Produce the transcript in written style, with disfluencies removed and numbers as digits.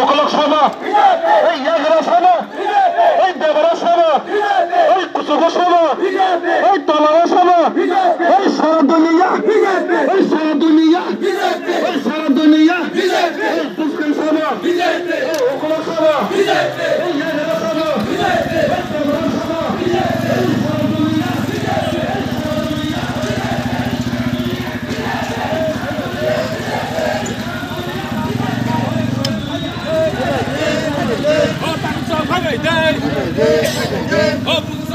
ওকলক সভা, এই ইয়াগরা সভা, এই দেবরা সভা, এই কুচুকো সভা, এই তলারা সভা, এই সারা দুনিয়া, এই সারা দুনিয়া, এই সারা দুনিয়া, এই মুসলিম সভা, এই ওকলক সভা, এই ইয়াগরা সভা, এই দেবরা সভা, এই সারা দুনিয়া, Oh,